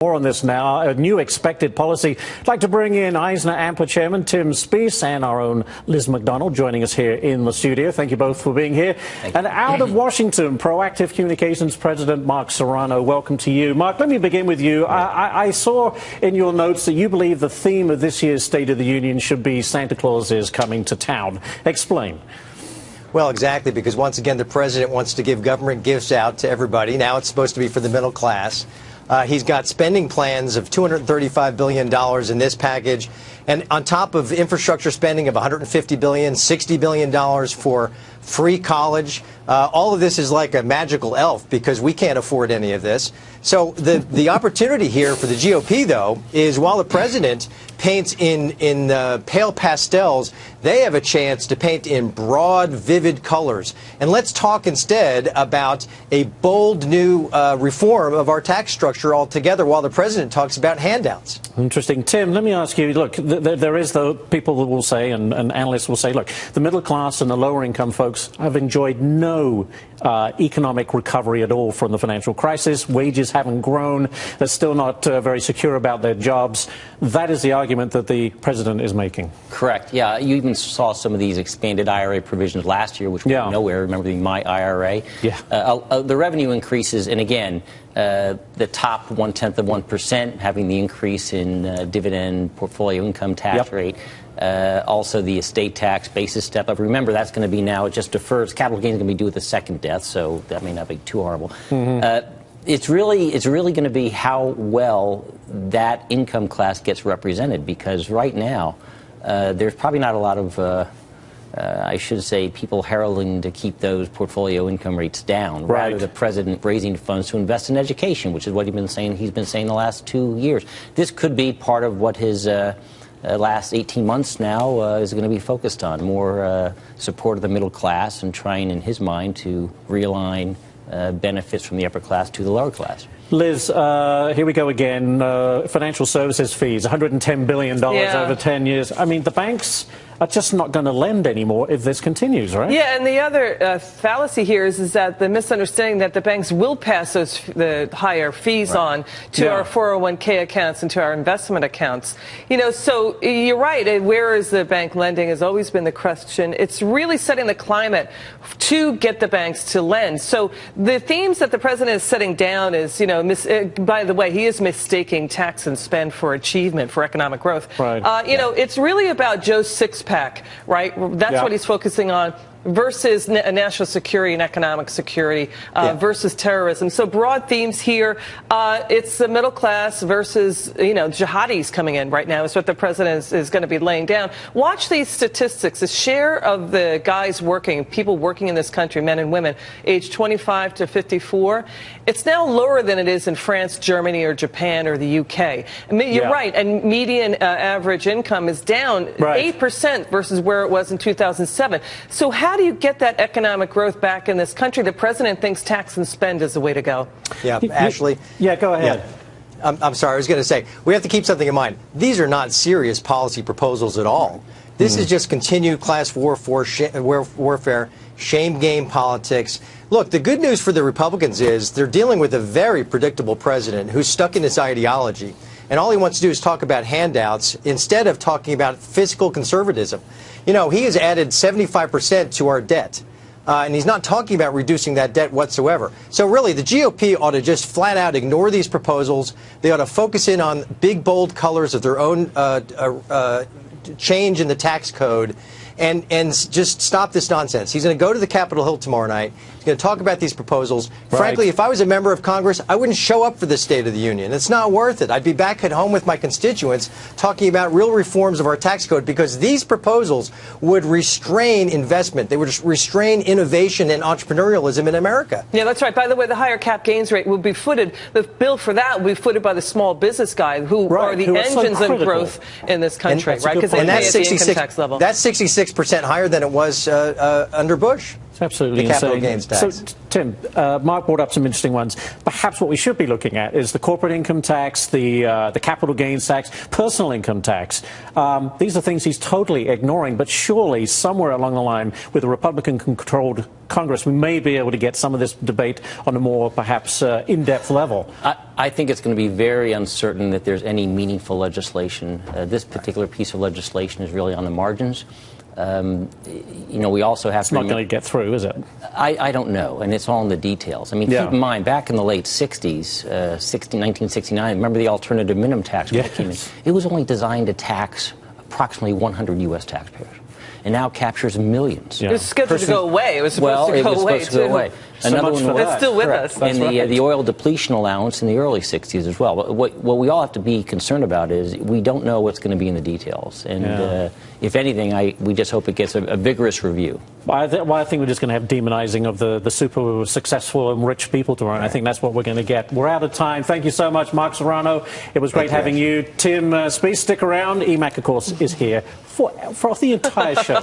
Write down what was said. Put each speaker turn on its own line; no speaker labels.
More on this now, a new expected policy. I'd like to bring in EisnerAmper Chairman Tim Spiess and our own Liz McDonald joining us here in the studio. Thank you both for being here. And out of Washington, Proactive Communications President Mark Serrano, welcome to you. Mark, let me begin with you. I saw in your notes that you believe the theme of this year's State of the Union should be Santa Claus is coming to town. Explain.
Well, exactly, because once again, the president wants to give government gifts out to everybody. Now it's supposed to be for the middle class. He's got spending plans of $235 billion in this package. And on top of infrastructure spending of $150 billion, $60 billion for free college. All of this is like a magical elf because we can't afford any of this. So the opportunity here for the GOP, though, is while the president paints in pale pastels, they have a chance to paint in broad, vivid colors. And let's talk instead about a bold new reform of our tax structure altogether while the president talks about handouts.
Interesting. Tim, let me ask you, look, there is the people that will say, and analysts will say, look, the middle class and the lower income folks have enjoyed no economic recovery at all from the financial crisis. Wages haven't grown. They're still not very secure about their jobs. That is the argument that the president is making.
Correct. Yeah, you even saw some of these expanded IRA provisions last year, which went nowhere. Remember the My IRA? Yeah. The revenue increases, and again, the top 1/10 of 1% having the increase in dividend portfolio income tax rate. Also, the estate tax basis step up. Remember, that's going to be now, it just defers. Capital gains is going to be due with the second death, so that may not be too horrible. It's really going to be how well that income class gets represented, because right now there's probably not a lot of, I should say, people heralding to keep those portfolio income rates down. Right. Rather, the president raising funds to invest in education, which is what he's been saying the last 2 years. This could be part of what his last 18 months now is going to be focused on, more support of the middle class and trying, in his mind, to realign benefits from the upper class to the lower class.
Liz, here we go again. Financial services fees, $110 billion over 10 years. I mean, the banks are just not going to lend anymore if this continues, right?
Yeah, and the other fallacy here is that the misunderstanding that the banks will pass the higher fees on to our 401k accounts and to our investment accounts. You know, so you're right. Where is the bank lending has always been the question. It's really setting the climate to get the banks to lend. So the themes that the president is setting down is, you know, by the way, he is mistaking tax and spend for achievement, for economic growth. Right. You know, it's really about Joe's six-pack, right? That's what he's focusing on, versus national security and economic security versus terrorism. So broad themes here. It's the middle class versus, you know, jihadis coming in right now is what the president is going to be laying down. Watch these statistics. The share of the guys working, people working in this country, men and women, age 25 to 54, it's now lower than it is in France, Germany, or Japan, or the UK. I mean, you're right. And median average income is down 8% versus where it was in 2007. So how do you get that economic growth back in this country? The president thinks tax and spend is the way to go.
Yeah, Ashley.
Yeah, go ahead.
Yeah. I'm sorry, I was going to say, we have to keep something in mind. These are not serious policy proposals at all. This is just continued class warfare, shame game politics. Look, the good news for the Republicans is they're dealing with a very predictable president who's stuck in his ideology. And all he wants to do is talk about handouts instead of talking about fiscal conservatism. You know, he has added 75% to our debt. And he's not talking about reducing that debt whatsoever. So really, the GOP ought to just flat out ignore these proposals. They ought to focus in on big, bold colors of their own change in the tax code and just stop this nonsense. He's going to go to the Capitol Hill tomorrow night. He's going to talk about these proposals. Frankly, if I was a member of Congress, I wouldn't show up for the State of the Union. It's not worth it. I'd be back at home with my constituents talking about real reforms of our tax code, because these proposals would restrain investment. They would restrain innovation and entrepreneurialism in America.
Yeah, that's right. By the way, the higher cap gains rate will be footed. The bill for that will be footed by the small business guys who are the engines of growth in this country, right? Because they pay at the income tax level.
That's 66 6% higher than it was under Bush.
It's absolutely
the capital
insane.
gains tax.
So, Tim, Mark brought up some interesting ones. Perhaps what we should be looking at is the corporate income tax, the capital gains tax, personal income tax. These are things he's totally ignoring, but surely somewhere along the line with a Republican-controlled Congress, we may be able to get some of this debate on a more, perhaps, in-depth level.
I think it's going to be very uncertain that there's any meaningful legislation. This particular piece of legislation is really on the margins. We also have
it's not going to get through, is it?
I don't know, and it's all in the details. I mean, keep in mind, back in the late 60s, 1969, remember the alternative minimum tax when it came in? It was only designed to tax approximately 100 U.S. taxpayers, and now captures millions.
It was scheduled to go away. It was supposed to go away, too.
Another one
it's still with us.
And the oil depletion allowance in the early 60s as well. What we all have to be concerned about is we don't know what's going to be in the details. And if anything, we just hope it gets a vigorous review.
I think we're just going to have demonizing of the super successful and rich people tomorrow. And I think that's what we're going to get. We're out of time. Thank you so much, Mark Serrano. It was great having you. Tim Spies, stick around. EMAC, of course, is here for the entire show.